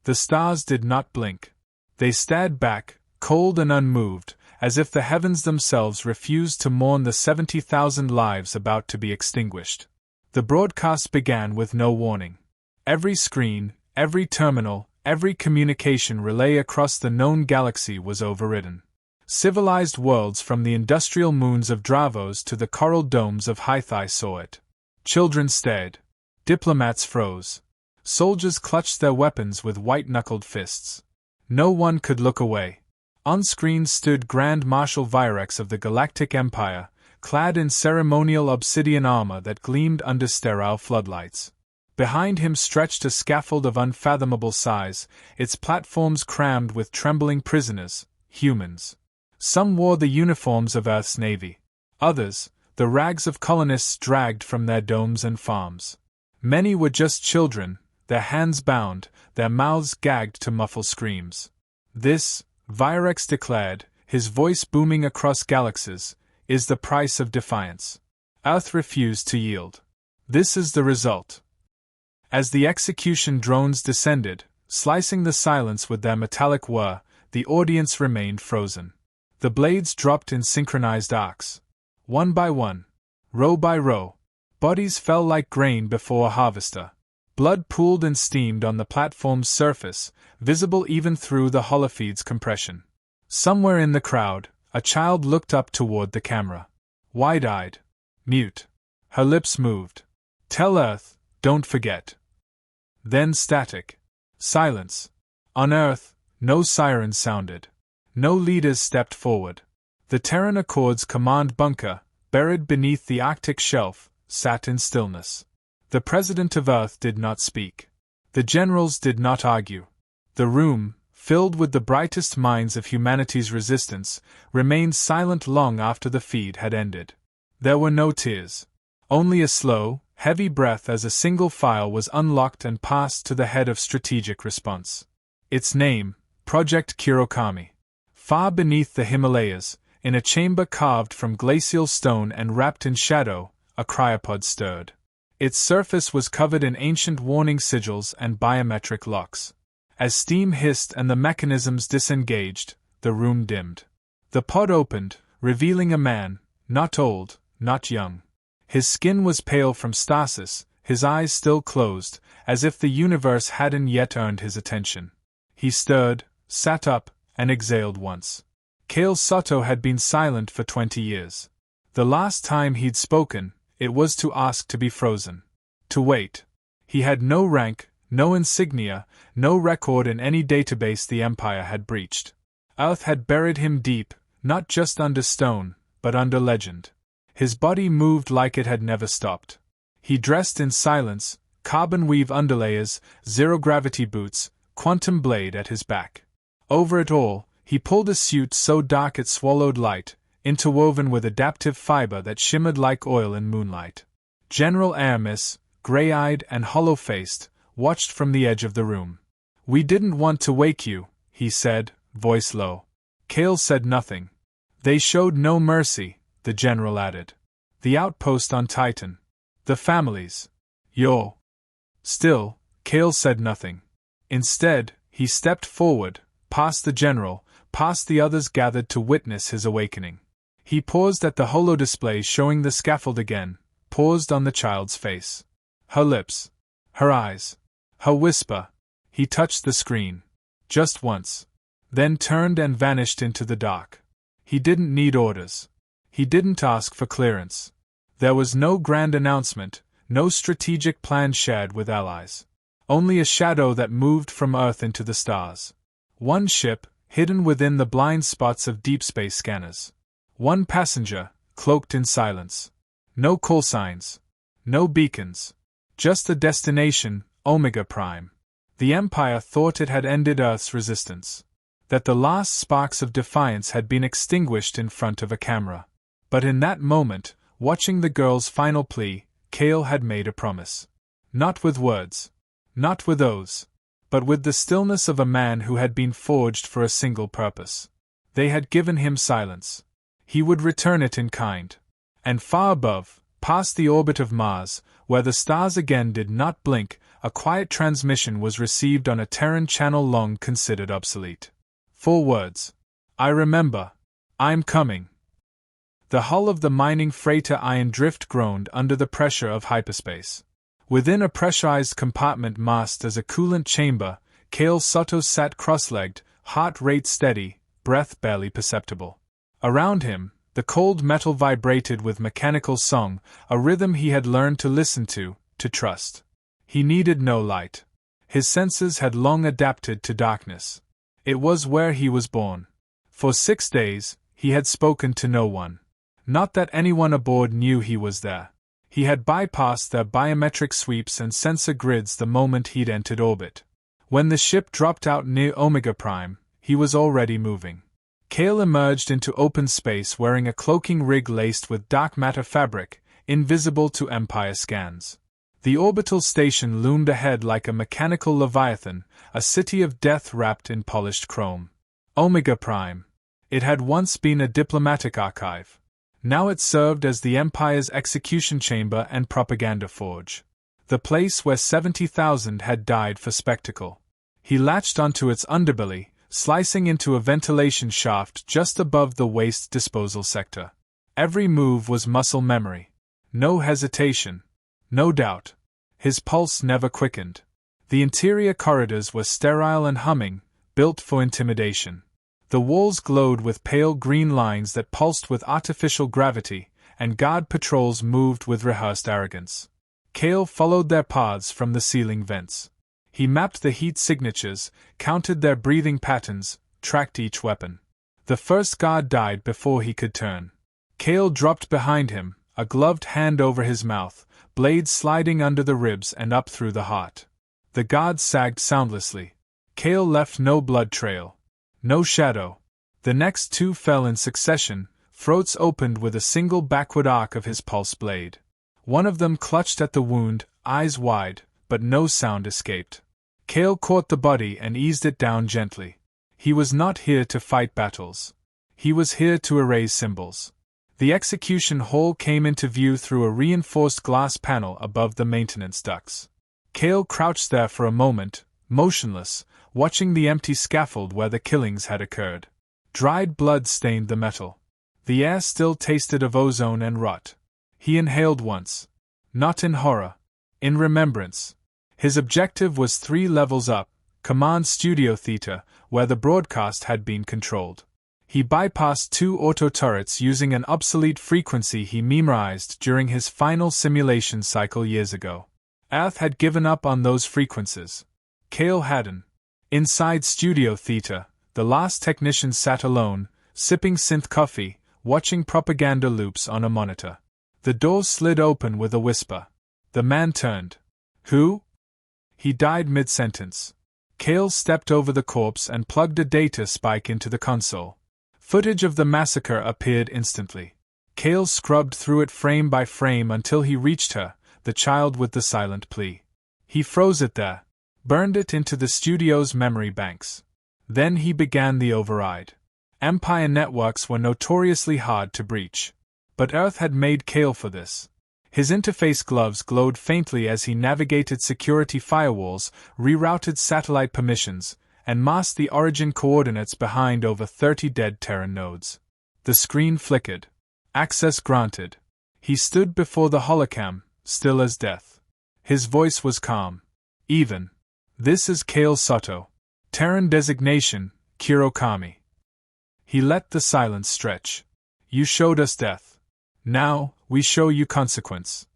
The stars did not blink. They stared back, cold and unmoved, as if the heavens themselves refused to mourn the 70,000 lives about to be extinguished. The broadcast began with no warning. Every screen, every terminal, every communication relay across the known galaxy was overridden. Civilized worlds from the industrial moons of Dravos to the coral domes of Hythai saw it. Children stared. Diplomats froze. Soldiers clutched their weapons with white-knuckled fists. No one could look away. On screen stood Grand Marshal Virex of the Galactic Empire, clad in ceremonial obsidian armor that gleamed under sterile floodlights. Behind him stretched a scaffold of unfathomable size, its platforms crammed with trembling prisoners, humans. Some wore the uniforms of Earth's Navy. Others, the rags of colonists dragged from their domes and farms. Many were just children, their hands bound, their mouths gagged to muffle screams. This, Virex declared, his voice booming across galaxies, is the price of defiance. Earth refused to yield. This is the result. As the execution drones descended, slicing the silence with their metallic whir, the audience remained frozen. The blades dropped in synchronized arcs. One by one, row by row, bodies fell like grain before a harvester. Blood pooled and steamed on the platform's surface, visible even through the holofeed's compression. Somewhere in the crowd, a child looked up toward the camera. Wide-eyed. Mute. Her lips moved. Tell Earth, don't forget. Then static. Silence. On Earth, no sirens sounded. No leaders stepped forward. The Terran Accord's command bunker, buried beneath the Arctic shelf, sat in stillness. The President of Earth did not speak. The generals did not argue. The room, filled with the brightest minds of humanity's resistance, remained silent long after the feed had ended. There were no tears. Only a slow, heavy breath as a single file was unlocked and passed to the head of Strategic Response. Its name, Project Kurokami. Far beneath the Himalayas, in a chamber carved from glacial stone and wrapped in shadow, a cryopod stirred. Its surface was covered in ancient warning sigils and biometric locks. As steam hissed and the mechanisms disengaged, the room dimmed. The pod opened, revealing a man, not old, not young. His skin was pale from stasis, his eyes still closed, as if the universe hadn't yet earned his attention. He stirred, sat up, and exhaled once. Kale Soto had been silent for 20 years. The last time he'd spoken, it was to ask to be frozen. To wait. He had no rank, no insignia, no record in any database the Empire had breached. Earth had buried him deep, not just under stone, but under legend. His body moved like it had never stopped. He dressed in silence, carbon weave underlayers, zero-gravity boots, quantum blade at his back. Over it all, he pulled a suit so dark it swallowed light, interwoven with adaptive fiber that shimmered like oil in moonlight. General Aramis, gray-eyed and hollow-faced, watched from the edge of the room. "We didn't want to wake you," he said, voice low. Kale said nothing. "They showed no mercy," the general added. "The outpost on Titan. The families. Yo." Still, Kale said nothing. Instead, he stepped forward, past the general, past the others gathered to witness his awakening. He paused at the holodisplay showing the scaffold again, paused on the child's face. Her lips. Her eyes. Her whisper. He touched the screen. Just once. Then turned and vanished into the dark. He didn't need orders. He didn't ask for clearance. There was no grand announcement, no strategic plan shared with allies. Only a shadow that moved from Earth into the stars. One ship, hidden within the blind spots of deep space scanners. One passenger, cloaked in silence. No call signs. No beacons. Just the destination, Omega Prime. The Empire thought it had ended Earth's resistance. That the last sparks of defiance had been extinguished in front of a camera. But in that moment, watching the girl's final plea, Kale had made a promise. Not with words. Not with oaths. But with the stillness of a man who had been forged for a single purpose. They had given him silence. He would return it in kind. And far above, past the orbit of Mars, where the stars again did not blink, a quiet transmission was received on a Terran channel long considered obsolete. 4 words. I remember. I'm coming. The hull of the mining freighter Iron Drift groaned under the pressure of hyperspace. Within a pressurized compartment masked as a coolant chamber, Kale Soto sat cross-legged, heart rate steady, breath barely perceptible. Around him, the cold metal vibrated with mechanical song, a rhythm he had learned to listen to trust. He needed no light. His senses had long adapted to darkness. It was where he was born. For 6 days, he had spoken to no one. Not that anyone aboard knew he was there. He had bypassed their biometric sweeps and sensor grids the moment he'd entered orbit. When the ship dropped out near Omega Prime, he was already moving. Kale emerged into open space wearing a cloaking rig laced with dark matter fabric, invisible to Empire scans. The orbital station loomed ahead like a mechanical leviathan, a city of death wrapped in polished chrome. Omega Prime. It had once been a diplomatic archive. Now it served as the Empire's execution chamber and propaganda forge. The place where 70,000 had died for spectacle. He latched onto its underbelly, slicing into a ventilation shaft just above the waste disposal sector. Every move was muscle memory. No hesitation. No doubt. His pulse never quickened. The interior corridors were sterile and humming, built for intimidation. The walls glowed with pale green lines that pulsed with artificial gravity, and guard patrols moved with rehearsed arrogance. Kale followed their paths from the ceiling vents. He mapped the heat signatures, counted their breathing patterns, tracked each weapon. The first guard died before he could turn. Kale dropped behind him, a gloved hand over his mouth, blades sliding under the ribs and up through the heart. The guard sagged soundlessly. Kale left no blood trail. No shadow. The next 2 fell in succession, throats opened with a single backward arc of his pulse blade. One of them clutched at the wound, eyes wide, but no sound escaped. Kale caught the body and eased it down gently. He was not here to fight battles. He was here to erase symbols. The execution hall came into view through a reinforced glass panel above the maintenance ducts. Kale crouched there for a moment, motionless, watching the empty scaffold where the killings had occurred. Dried blood stained the metal. The air still tasted of ozone and rot. He inhaled once. Not in horror. In remembrance. His objective was 3 levels up, Command Studio Theta, where the broadcast had been controlled. He bypassed 2 auto-turrets using an obsolete frequency he memorized during his final simulation cycle years ago. Earth had given up on those frequencies. Kale hadn't. Inside Studio Theta, the last technician sat alone, sipping synth coffee, watching propaganda loops on a monitor. The door slid open with a whisper. The man turned. Who? He died mid-sentence. Kale stepped over the corpse and plugged a data spike into the console. Footage of the massacre appeared instantly. Kale scrubbed through it frame by frame until he reached her, the child with the silent plea. He froze it there. Burned it into the studio's memory banks. Then he began the override. Empire networks were notoriously hard to breach. But Earth had made Kale for this. His interface gloves glowed faintly as he navigated security firewalls, rerouted satellite permissions, and masked the origin coordinates behind over 30 dead Terran nodes. The screen flickered. Access granted. He stood before the holocam, still as death. His voice was calm. Even. This is Kale Soto. Terran designation, Kirokami. He let the silence stretch. You showed us death. Now, we show you consequence.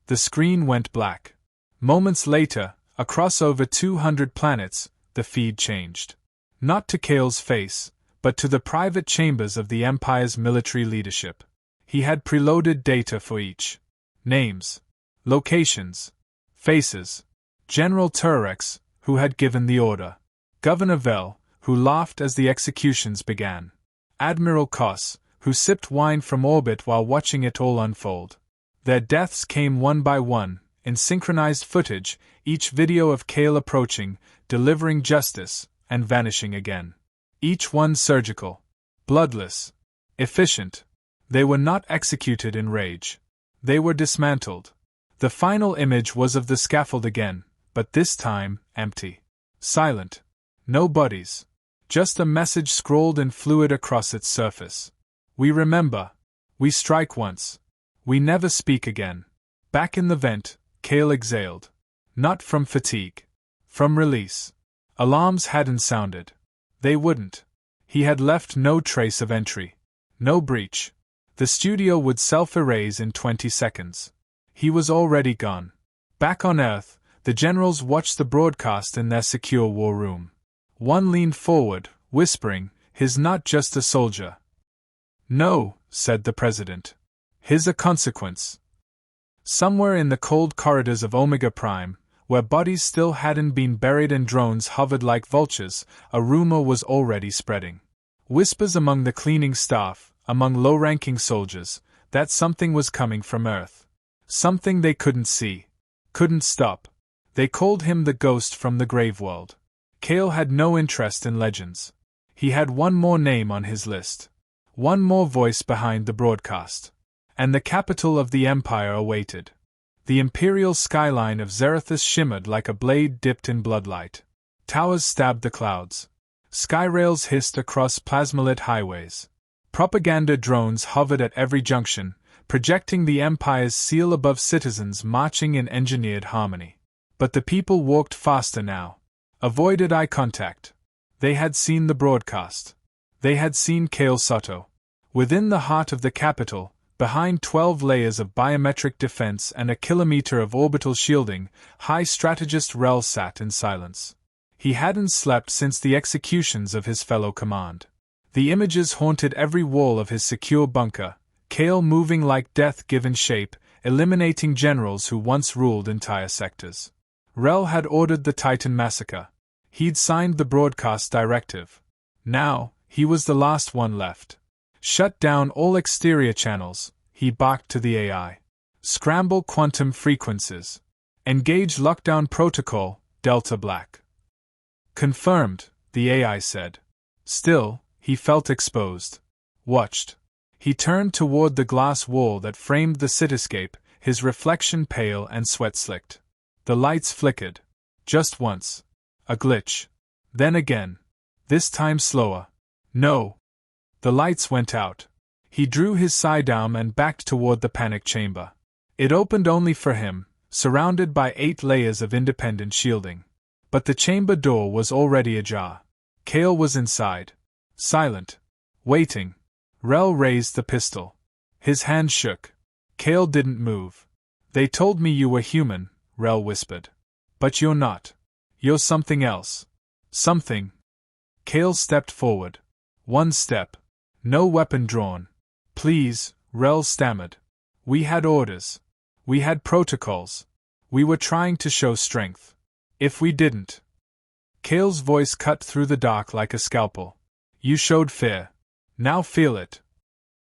The screen went black. Moments later, across over 200 planets, the feed changed. Not to Kale's face, but to the private chambers of the Empire's military leadership. He had preloaded data for each. Names. Locations. Faces. General Turex, who had given the order. Governor Vell, who laughed as the executions began. Admiral Koss, who sipped wine from orbit while watching it all unfold. Their deaths came one by one, in synchronized footage, each video of Kale approaching, delivering justice, and vanishing again. Each one surgical. Bloodless. Efficient. They were not executed in rage. They were dismantled. The final image was of the scaffold again, but this time, empty. Silent. No bodies. Just a message scrawled in fluid across its surface. We remember. We strike once. We never speak again. Back in the vent, Kale exhaled. Not from fatigue. From release. Alarms hadn't sounded. They wouldn't. He had left no trace of entry. No breach. The studio would self-erase in 20 seconds. He was already gone. Back on Earth, the generals watched the broadcast in their secure war room. One leaned forward, whispering, "He's not just a soldier." "No," said the president. "He's a consequence." Somewhere in the cold corridors of Omega Prime, where bodies still hadn't been buried and drones hovered like vultures, a rumor was already spreading. Whispers among the cleaning staff, among low-ranking soldiers, that something was coming from Earth. Something they couldn't see. Couldn't stop. They called him the ghost from the grave world. Kale had no interest in legends. He had one more name on his list. One more voice behind the broadcast. And the capital of the Empire awaited. The imperial skyline of Zerethus shimmered like a blade dipped in bloodlight. Towers stabbed the clouds. Skyrails hissed across plasmalit highways. Propaganda drones hovered at every junction, projecting the Empire's seal above citizens marching in engineered harmony. But the people walked faster now. Avoided eye contact. They had seen the broadcast. They had seen Kale Soto. Within the heart of the capital, behind 12 layers of biometric defense and a kilometer of orbital shielding, High Strategist Rel sat in silence. He hadn't slept since the executions of his fellow command. The images haunted every wall of his secure bunker, Kale moving like death given shape, eliminating generals who once ruled entire sectors. Rel had ordered the Titan massacre. He'd signed the broadcast directive. Now, he was the last one left. Shut down all exterior channels, he barked to the AI. Scramble quantum frequencies. Engage lockdown protocol, Delta Black. Confirmed, the AI said. Still, he felt exposed. Watched. He turned toward the glass wall that framed the cityscape, his reflection pale and sweat-slicked. The lights flickered. Just once. A glitch. Then again. This time slower. No. The lights went out. He drew his sidearm and backed toward the panic chamber. It opened only for him, surrounded by 8 layers of independent shielding. But the chamber door was already ajar. Kale was inside. Silent. Waiting. Rel raised the pistol. His hand shook. Kale didn't move. "They told me you were human," Rel whispered. "But you're not. You're something else." "Something." Kale stepped forward. One step. No weapon drawn. "Please," Rel stammered. "We had orders. We had protocols. We were trying to show strength. If we didn't." Kale's voice cut through the dark like a scalpel. "You showed fear. Now feel it."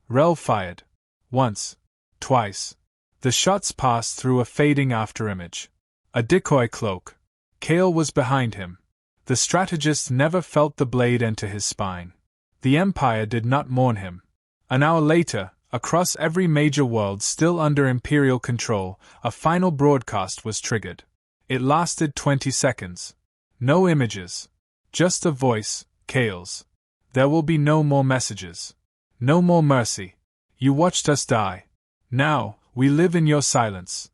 Rel fired. Once. Twice. The shots passed through a fading afterimage. A decoy cloak. Kale was behind him. The strategist never felt the blade enter his spine. The Empire did not mourn him. An hour later, across every major world still under Imperial control, a final broadcast was triggered. It lasted 20 seconds. No images. Just a voice, Kale's. "There will be no more messages. No more mercy. You watched us die. Now, we live in your silence."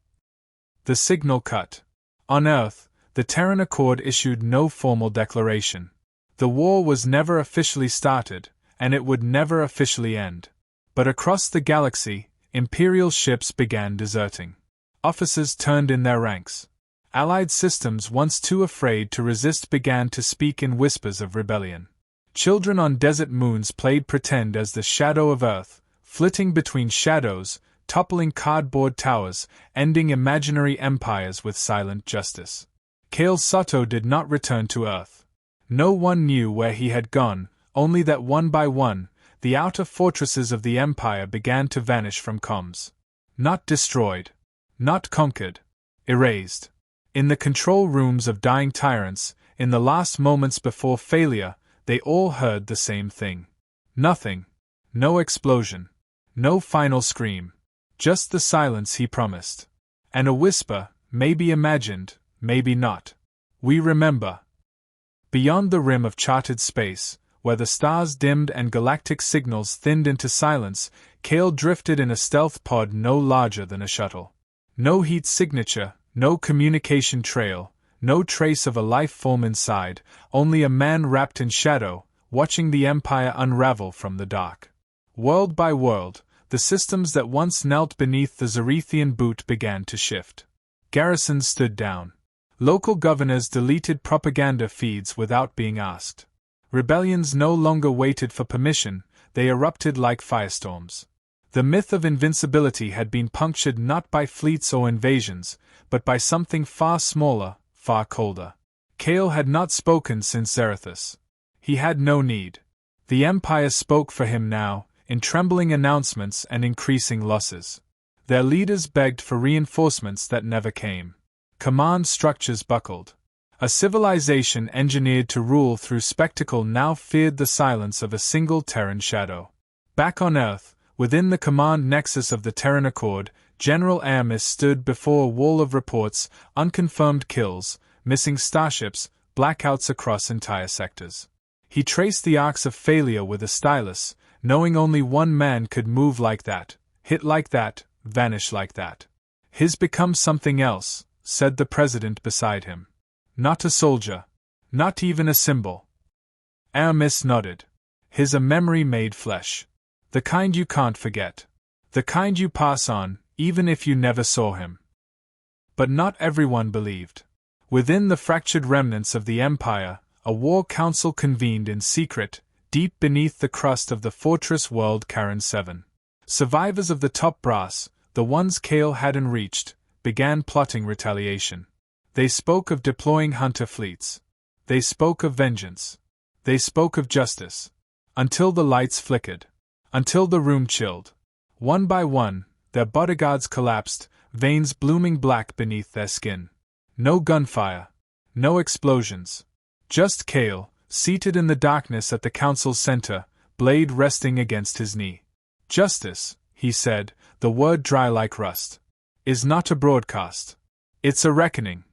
The signal cut. On Earth, the Terran Accord issued no formal declaration. The war was never officially started, and it would never officially end. But across the galaxy, Imperial ships began deserting. Officers turned in their ranks. Allied systems once too afraid to resist began to speak in whispers of rebellion. Children on desert moons played pretend as the shadow of Earth, flitting between shadows, toppling cardboard towers, ending imaginary empires with silent justice. Kale Soto did not return to Earth. No one knew where he had gone, only that one by one, the outer fortresses of the Empire began to vanish from comms. Not destroyed. Not conquered. Erased. In the control rooms of dying tyrants, in the last moments before failure, they all heard the same thing. Nothing. No explosion. No final scream. Just the silence he promised. And a whisper, maybe imagined, maybe not. We remember. Beyond the rim of charted space, where the stars dimmed and galactic signals thinned into silence, Kale drifted in a stealth pod no larger than a shuttle. No heat signature, no communication trail, no trace of a life form inside, only a man wrapped in shadow, watching the Empire unravel from the dark. World by world, the systems that once knelt beneath the Zerethian boot began to shift. Garrisons stood down. Local governors deleted propaganda feeds without being asked. Rebellions no longer waited for permission, they erupted like firestorms. The myth of invincibility had been punctured not by fleets or invasions, but by something far smaller, far colder. Kale had not spoken since Zarathus. He had no need. The Empire spoke for him now, in trembling announcements and increasing losses. Their leaders begged for reinforcements that never came. Command structures buckled. A civilization engineered to rule through spectacle now feared the silence of a single Terran shadow. Back on Earth, within the command nexus of the Terran Accord, General Aramis stood before a wall of reports, unconfirmed kills, missing starships, blackouts across entire sectors. He traced the arcs of failure with a stylus, knowing only one man could move like that, hit like that, vanish like that. "He's become something else," said the president beside him. "Not a soldier. Not even a symbol." Aramis nodded. "His a memory made flesh. The kind you can't forget. The kind you pass on, even if you never saw him." But not everyone believed. Within the fractured remnants of the Empire, a war council convened in secret, deep beneath the crust of the fortress world Karen 7. Survivors of the top brass, the ones Kale hadn't reached, began plotting retaliation. They spoke of deploying hunter fleets. They spoke of vengeance. They spoke of justice. Until the lights flickered. Until the room chilled. One by one, their bodyguards collapsed, veins blooming black beneath their skin. No gunfire. No explosions. Just Kale, seated in the darkness at the council's center, blade resting against his knee. "Justice," he said, the word dry like rust, "is not a broadcast. It's a reckoning."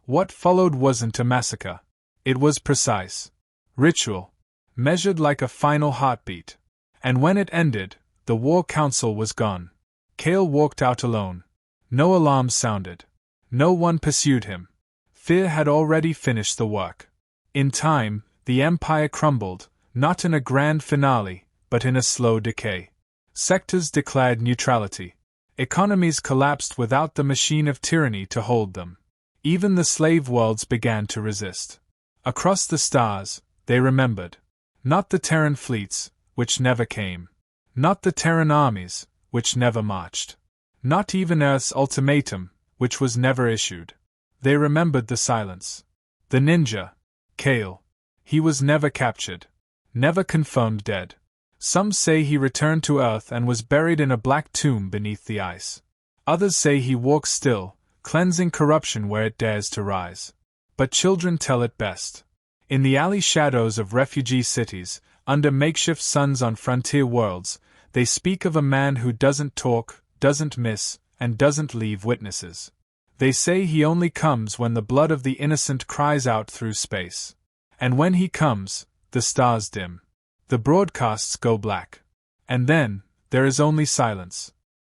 What followed wasn't a massacre. It was precise. Ritual. Measured like a final heartbeat. And when it ended, the war council was gone. Kale walked out alone. No alarms sounded. No one pursued him. Fear had already finished the work. In time, the Empire crumbled, not in a grand finale, but in a slow decay. Sectors declared neutrality. Economies collapsed without the machine of tyranny to hold them. Even the slave worlds began to resist. Across the stars, they remembered. Not the Terran fleets, which never came. Not the Terran armies, which never marched. Not even Earth's ultimatum, which was never issued. They remembered the silence. The ninja, Kale. He was never captured. Never confirmed dead. Some say he returned to Earth and was buried in a black tomb beneath the ice. Others say he walks still, cleansing corruption where it dares to rise. But children tell it best. In the alley shadows of refugee cities, under makeshift suns on frontier worlds, they speak of a man who doesn't talk, doesn't miss, and doesn't leave witnesses. They say he only comes when the blood of the innocent cries out through space. And when he comes, the stars dim. The broadcasts go black. And then, there is only silence.